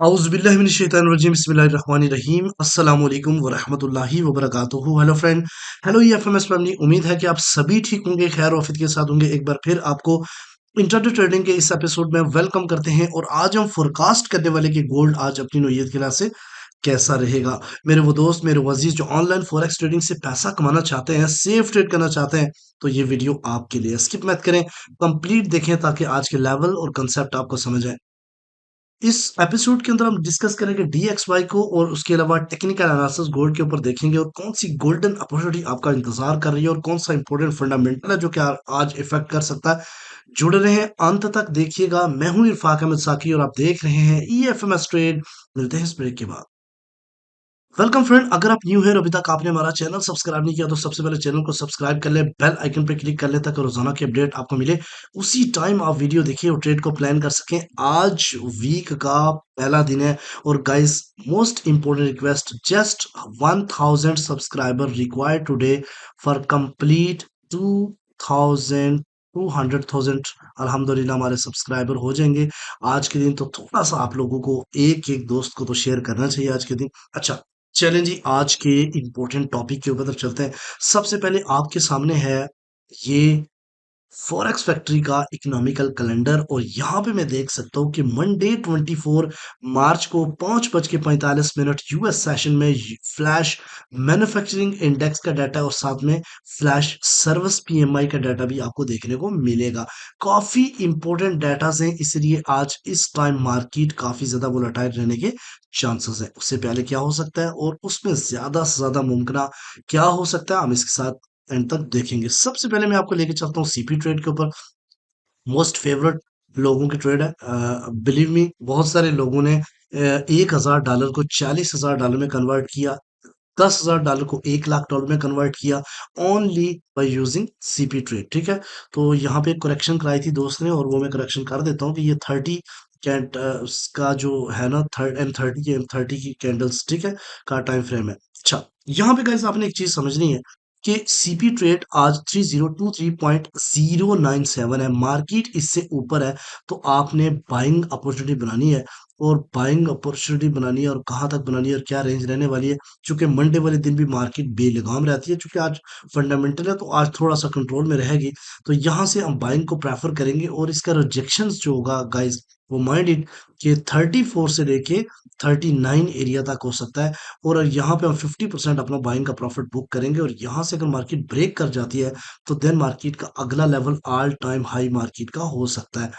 औज़ुबिल्लाहिमिनश्शैतानिर्रजीम बिस्मिल्लाहिर्रहमानिर्रहीम अस्सलामु अलैकुम व रहमतुल्लाहि व बरकातुहू। Hello friend, hello EFMS family. उम्मीद है कि आप सभी ठीक होंगे, खैर और आफियत के साथ होंगे। एक बार फिर आपको इंट्रोडक्टरी ट्रेडिंग के इस एपिसोड में वेलकम करते हैं और आज हम फोरकास्ट करने वाले कि गोल्ड आज अपनी नौयत के लिहाज से कैसा रहेगा। मेरे वो दोस्त, मेरे वजीज जो ऑनलाइन फॉरेक्स ट्रेडिंग से पैसा कमाना चाहते हैं, सेफ ट्रेड करना चाहते हैं, तो ये वीडियो आपके लिए। स्किप मत करें, कंप्लीट देखें ताकि आज के लेवल और कंसेप्ट आपको समझ आए। इस एपिसोड के अंदर हम डिस्कस करेंगे डीएक्सवाई को और उसके अलावा टेक्निकल एनालिसिस गोल्ड के ऊपर देखेंगे और कौन सी गोल्डन अपॉर्चुनिटी आपका इंतजार कर रही है और कौन सा इंपॉर्टेंट फंडामेंटल है जो कि आज इफेक्ट कर सकता है। जुड़े रहें, अंत तक देखिएगा। मैं हूं इरफाक अहमद साकी और आप देख रहे हैं ईएफएमएस ट्रेड। मिलते हैं इस ब्रेक के बाद। वेलकम फ्रेंड, अगर आप न्यू है और अभी तक आपने हमारा चैनल सब्सक्राइब नहीं किया तो सबसे पहले चैनल को सब्सक्राइब कर ले, बेल आइकन पर क्लिक कर ले ताकि रोजाना की अपडेट आपको मिले। उसी टाइम आप वीडियो देखिए और ट्रेड को प्लान कर सकें। आज वीक का पहला दिन है और guys, most important request, just 1000 subscriber required today for complete 2000 200,000। अल्हम्दुलिल्लाह हमारे सब्सक्राइबर हो जाएंगे आज के दिन। तो थोड़ा सा आप लोगों को एक एक दोस्त को तो शेयर करना चाहिए आज के दिन। अच्छा, चलें जी, आज के इम्पोर्टेंट टॉपिक के ऊपर चलते हैं। सबसे पहले आपके सामने है ये फॉरेक्स फैक्ट्री का इकोनॉमिकल कैलेंडर और यहाँ पे मैं देख सकता हूँ कि मंडे 24 मार्च को 5:45 यूएस सेशन में फ्लैश मैन्युफैक्चरिंग इंडेक्स का डाटा और साथ में फ्लैश सर्विस पीएमआई का डाटा भी आपको देखने को मिलेगा। काफी इंपॉर्टेंट डाटा हैं, इसलिए आज इस टाइम मार्केट काफी ज्यादा वोलेटाइल रहने के चांसेस है। उससे पहले क्या हो सकता है और उसमें ज्यादा से ज्यादा मुमकिन क्या हो सकता है, हम इसके साथ एंड तक देखेंगे। सबसे पहले मैं आपको लेके चलता हूँ सीपी ट्रेड के ऊपर। मोस्ट फेवरेट लोगों की ट्रेड है। बिलीव मी, बहुत सारे लोगों ने $1,000 को $40,000 में कन्वर्ट किया, $10,000 को $1,00,000 में कन्वर्ट किया, only by using CP trade. ठीक है, तो यहाँ पे एक करेक्शन कराई थी दोस्त ने और वो मैं करेक्शन कर देता हूँ कि ये 30 कैंट का जो है ना, थर्ड M30 की M30 की कैंडल्स, ठीक है, का टाइम फ्रेम है। अच्छा, यहाँ पे गाइस आपने एक चीज समझनी है कि सीपी ट्रेड आज 3023.097 है, मार्केट इससे ऊपर है। तो आपने बाइंग अपॉर्चुनिटी बनानी है और बाइंग अपॉर्चुनिटी बनानी है और कहाँ तक बनानी है और क्या रेंज रहने वाली है। चूंकि मंडे वाले दिन भी मार्केट बेलगाम रहती है, चूंकि आज फंडामेंटल है तो आज थोड़ा सा कंट्रोल में रहेगी। तो यहाँ से हम बाइंग को प्रेफर करेंगे और इसका रिजेक्शन जो होगा गाइस, वो माइंड इट कि 34 से लेके 39 एरिया तक हो सकता है। और यहाँ पे हम 50% अपना बाइंग का प्रॉफिट बुक करेंगे और यहाँ से अगर मार्केट ब्रेक कर जाती है तो देन मार्केट का अगला level all time high market का हो सकता है।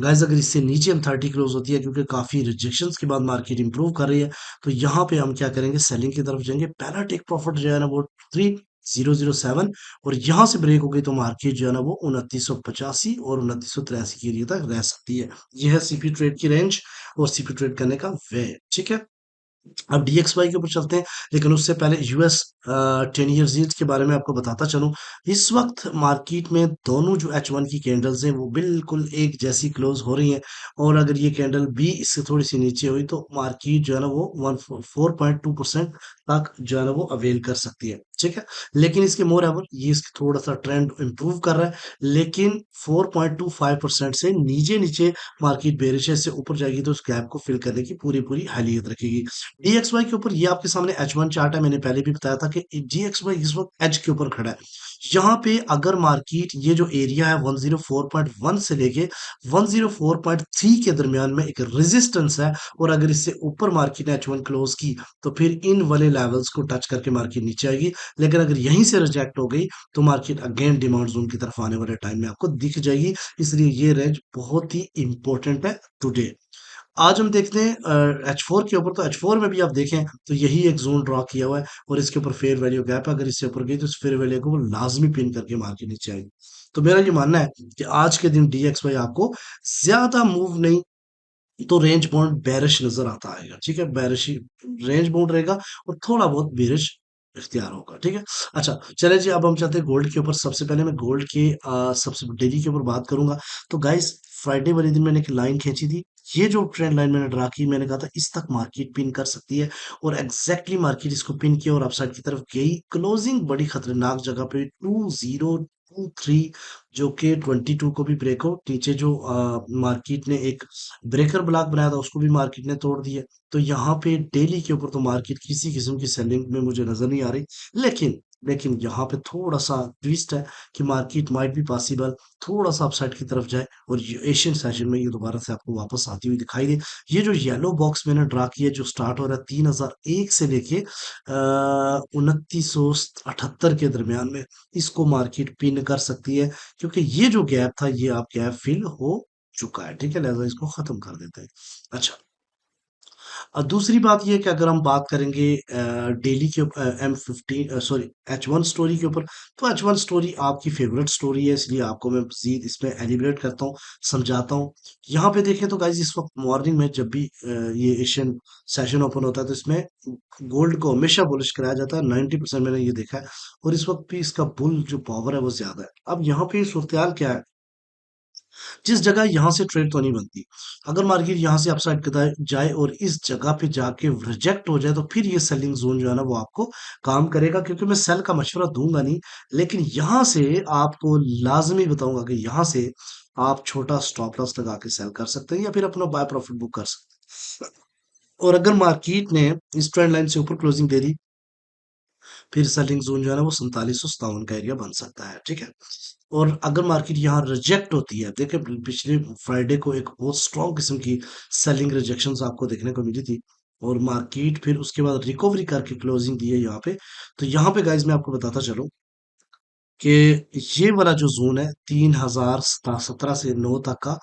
गाइस, अगर इससे नीचे हम 30 क्लोज होती है, क्योंकि काफी रिजेक्शंस के बाद मार्केट इंप्रूव कर रही है, तो यहाँ पे हम क्या करेंगे, सेलिंग की तरफ जाएंगे। पहला टेक प्रॉफिट जो है ना वो 3007, और यहाँ से ब्रेक हो गई तो मार्केट जो है ना वो 2985 और 2983 के एरिया तक रह सकती है। यह है सीपी ट्रेड की रेंज और सीपी ट्रेड करने का वे। ठीक है, अब डीएक्सवाई के ऊपर चलते हैं, लेकिन उससे पहले यूएस 10 ईयर यील्ड के बारे में आपको बताता चलूं। इस वक्त मार्केट में दोनों जो H1 की कैंडल्स हैं वो बिल्कुल एक जैसी क्लोज हो रही हैं, और अगर ये कैंडल भी इससे थोड़ी सी नीचे हुई तो मार्केट जो है ना वो 4.2% तक जो है ना वो अवेल कर सकती है। ठीक है, लेकिन इसके मोर एवर ये इसकी थोड़ा सा ट्रेंड इंप्रूव कर रहा है, लेकिन 4.25% से नीचे नीचे मार्केट बेरिश है। इससे ऊपर जाएगी तो उस गैप को फिल करने की पूरी पूरी हैलियत रखेगी। डीएक्सवाई के ऊपर ये आपके सामने H1 चार्ट है। मैंने पहले भी बताया था कि डीएक्सवाई इस वक्त एज के ऊपर खड़ा है। यहाँ पे अगर मार्केट ये जो एरिया है 104.1 से लेके 104.3 के दरमियान में एक रेजिस्टेंस है, और अगर इससे ऊपर मार्केट ने H1 क्लोज की तो फिर इन वाले लेवल्स को टच करके मार्केट नीचे आएगी। लेकिन अगर यहीं से रिजेक्ट हो गई तो मार्केट अगेन डिमांड जोन की तरफ आने वाले टाइम में आपको दिख जाएगी। इसलिए ये रेंज बहुत ही इंपॉर्टेंट है टुडे। आज हम देखते हैं H4 के ऊपर। तो H4 में भी आप देखें तो यही एक जोन ड्रॉ किया हुआ है और इसके ऊपर फेयर वैल्यू गैप है। अगर इससे ऊपर गई तो इस फेयर वैल्यू को वो लाजमी पिन करके मार के नीचे आएगी। तो मेरा ये मानना है कि आज के दिन DXY आपको ज्यादा मूव नहीं तो रेंज बाउंड बेरिश नजर आता आएगा। ठीक है, बेरिश रेंज बाउंड रहेगा और थोड़ा बहुत बेरिश इख्तियार होगा। ठीक है, अच्छा चले जी, अब हम चलते हैं गोल्ड के ऊपर। सबसे पहले मैं गोल्ड के सबसे डेली के ऊपर बात करूंगा। तो गाइस, फ्राइडे वाले दिन मैंने एक लाइन खींची थी। ये जो ट्रेंड लाइन मैंने ड्रा की, मैंने कहा था इस तक मार्केट पिन कर सकती है, और एग्जैक्टली मार्केट इसको पिन किया और अपसाइड की तरफ गई। क्लोजिंग बड़ी खतरनाक जगह पे थ्री, जो कि 22 को भी ब्रेक हो, नीचे जो मार्केट ने एक ब्रेकर ब्लॉक बनाया था उसको भी मार्केट ने तोड़ दिया। तो यहाँ पे डेली के ऊपर तो मार्केट किसी किस्म की सेलिंग में मुझे नजर नहीं आ रही। लेकिन लेकिन यहाँ पे थोड़ा सा ट्विस्ट है कि मार्केट माइट भी पॉसिबल थोड़ा सा अपसाइड की तरफ जाए और ये एशियन सेशन में ये दोबारा से आपको वापस आती हुई दिखाई दे। ये जो येलो बॉक्स मैंने ड्रा किया जो स्टार्ट हो रहा है 3001 से लेके 2978 के दरमियान में, इसको मार्केट पिन कर सकती है, क्योंकि ये जो गैप था ये आप गैप फिल हो चुका है। ठीक है, लिहाजा इसको खत्म कर देते हैं। अच्छा, दूसरी बात ये है कि अगर हम बात करेंगे डेली के M15 सॉरी H1 स्टोरी के ऊपर, तो H1 स्टोरी आपकी फेवरेट स्टोरी है, इसलिए आपको मैं मजीद इसमें एलिब्रेट करता हूँ, समझाता हूँ। यहाँ पे देखें तो गाइज इस वक्त मॉर्निंग में जब भी ये एशियन सेशन ओपन होता है तो इसमें गोल्ड को हमेशा बुलिश कराया जाता है, 90% मैंने ये देखा है। और इस वक्त भी इसका बुल जो पावर है वो ज्यादा है। अब यहाँ पे सूरत क्या है, जिस जगह यहाँ से ट्रेड तो नहीं बनती, अगर मार्केट यहाँ से अपसाइड जाए और इस जगह पे जाके रिजेक्ट हो जाए तो फिर ये सेलिंग जोन जो है ना वो आपको काम करेगा, क्योंकि मैं सेल का मशवरा दूंगा नहीं, लेकिन यहाँ से आपको लाजमी बताऊंगा कि यहाँ से आप छोटा स्टॉप लॉस लगा के सेल कर सकते हैं या फिर अपना बाय प्रॉफिट बुक कर सकते हैं। और अगर मार्केट ने इस ट्रेंड लाइन से ऊपर क्लोजिंग दे दी, फिर सेलिंग जोन जो है ना वो 4757 का एरिया बन सकता है। ठीक है, और अगर मार्केट यहाँ रिजेक्ट होती है, देखिए पिछले फ्राइडे को एक बहुत स्ट्रॉन्ग किस्म की सेलिंग रिजेक्शंस आपको देखने को मिली थी, और मार्केट फिर उसके बाद रिकवरी करके क्लोजिंग दी है यहाँ पे। तो यहाँ पे गाइज मैं आपको बताता चलूं कि ये वाला जो जोन है 3017 से 9 तक का,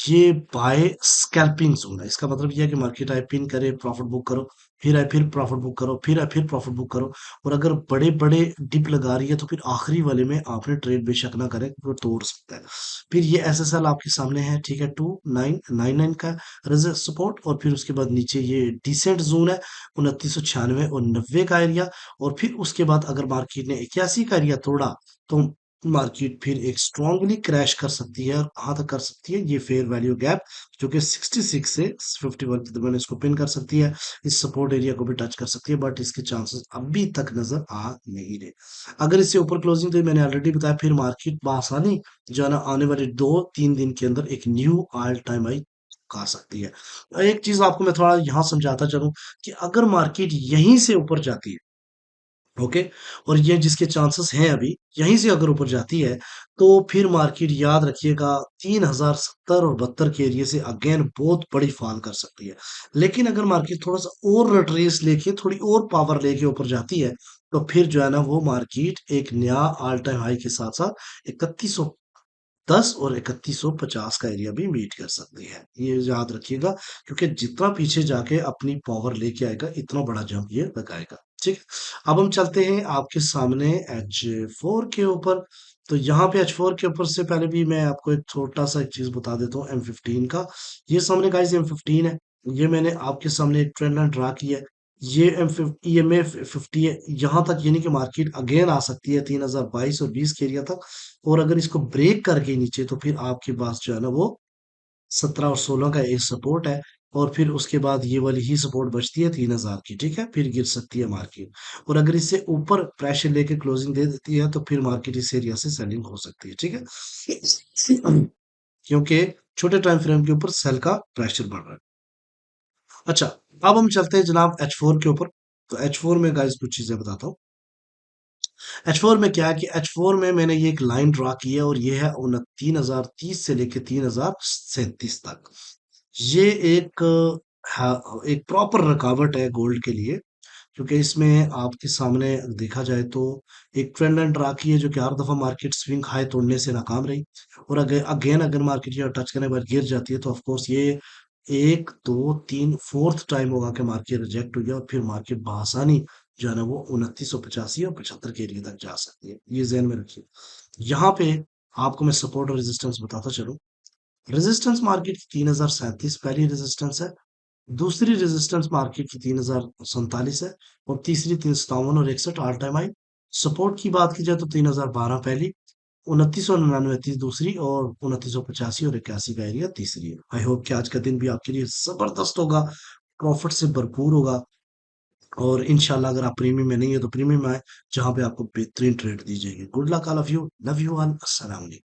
ये बाय स्कैल्पिंग जोन है। इसका मतलब ये है कि मार्केट आए पिन करे प्रॉफिट बुक करो, फिर आए फिर प्रॉफिट बुक करो, फिर आए फिर प्रॉफिट बुक करो। और अगर बड़े बड़े डिप लगा रही है तो फिर आखिरी वाले में आपने ट्रेड बेशक ना करें, वो तोड़ सकता है। फिर ये SSL आपके सामने है, ठीक है, 2999 का रेजिस्ट सपोर्ट, और फिर उसके बाद नीचे ये डिसेंट जोन है 2996 और 90 का एरिया। और फिर उसके बाद अगर मार्केट ने 81 का एरिया तोड़ा तो मार्केट फिर एक स्ट्रांगली क्रैश कर सकती है। और कहाँ तक कर सकती है, ये फेयर वैल्यू गैप जो कि 66 से 51 के दरमियान इसको पिन कर सकती है, इस सपोर्ट एरिया को भी टच कर सकती है, बट इसके चांसेस अभी तक नजर आ नहीं रहे। अगर इससे ऊपर क्लोजिंग, तो मैंने ऑलरेडी बताया, फिर मार्केट बआसानी जो है ना आने वाले 2-3 दिन के अंदर एक न्यू ऑल टाइम हाई आ सकती है। एक चीज आपको मैं थोड़ा यहाँ समझाता चलूं कि अगर मार्केट यहीं से ऊपर जाती है, ओके, और ये जिसके चांसेस हैं अभी, यहीं से अगर ऊपर जाती है, तो फिर मार्केट याद रखिएगा 3070 और 72 के एरिया से अगेन बहुत बड़ी फॉल कर सकती है। लेकिन अगर मार्केट थोड़ा सा और रिट्रेस लेके थोड़ी और पावर लेके ऊपर जाती है, तो फिर जो है ना वो मार्केट एक नया ऑल टाइम हाई के साथ साथ 3110 और 3150 का एरिया भी मीट कर सकती है, ये याद रखिएगा। क्योंकि जितना पीछे जाके अपनी पावर लेके आएगा इतना बड़ा जंप ये लगाएगा। ठीक है, अब हम चलते हैं आपके सामने H4 के ऊपर। तो यहाँ पे H4 के ऊपर से पहले भी मैं आपको एक छोटा सा एक चीज बता देता हूँ M15 का। ये सामने गाइस M15 है, ये मैंने आपके सामने एक ट्रेंड लाइन ड्रा किया है। ये EMA 50 है यहाँ तक, यानी कि मार्केट अगेन आ सकती है 3022 और 20 के एरिया तक। और अगर इसको ब्रेक करके नीचे, तो फिर आपके पास जो है ना वो 17 और 16 का एक सपोर्ट है, और फिर उसके बाद ये वाली ही सपोर्ट बचती है 3000 की। ठीक है, फिर गिर सकती है मार्केट। और अगर इससे ऊपर प्रेशर लेके क्लोजिंग दे देती है तो फिर मार्केट इस एरिया से सेलिंग हो सकती है। ठीक है, क्योंकि छोटे टाइम फ्रेम के ऊपर सेल का प्रेशर बढ़ रहा है। अच्छा, अब हम चलते हैं जनाब H4 के ऊपर। तो H4 में गाइस कुछ चीजें बताता हूँ। H4 में क्या है कि H4 में मैंने ये एक लाइन ड्रा की है, और ये है 3030 से लेके 3037 तक। ये एक एक प्रॉपर रुकावट है गोल्ड के लिए, क्योंकि इसमें आपके सामने देखा जाए तो एक ट्रेंड लाइन ड्रा की है जो कि हर दफा मार्केट स्विंग हाई तोड़ने से नाकाम रही। और अगेन अगर मार्केट यहाँ टच करने के बाद गिर जाती है तो ऑफ कोर्स ये 1 2 3 फोर्थ टाइम होगा कि मार्केट रिजेक्ट हुई है, और फिर मार्केट बआसानी जो है ना वो 2985 और 75 के एरिया तक जा सकती है, ये जहन में रखिए। यहाँ पे आपको मैं सपोर्ट और रेजिस्टेंस बताता चलूं। रेजिस्टेंस मार्केट की 3037 पहली रेजिस्टेंस है, दूसरी रेजिस्टेंस मार्केट की 3047 है, और तीसरी 357 और 61 ऑल टाइम हाई। सपोर्ट की बात की जाए तो 3012 पहली, 2999 दूसरी, और 2985 और 81 का एरिया तीसरी है। आई होप कि आज का दिन भी आपके लिए जबरदस्त होगा, प्रॉफिट से भरपूर होगा, और इंशाल्लाह अगर आप प्रीमियम में नहीं है तो प्रीमियम में आए, जहाँ पे आपको बेहतरीन ट्रेड दी जाएगी। Good luck all of you, love you all, अस्सलाम वालेकुम।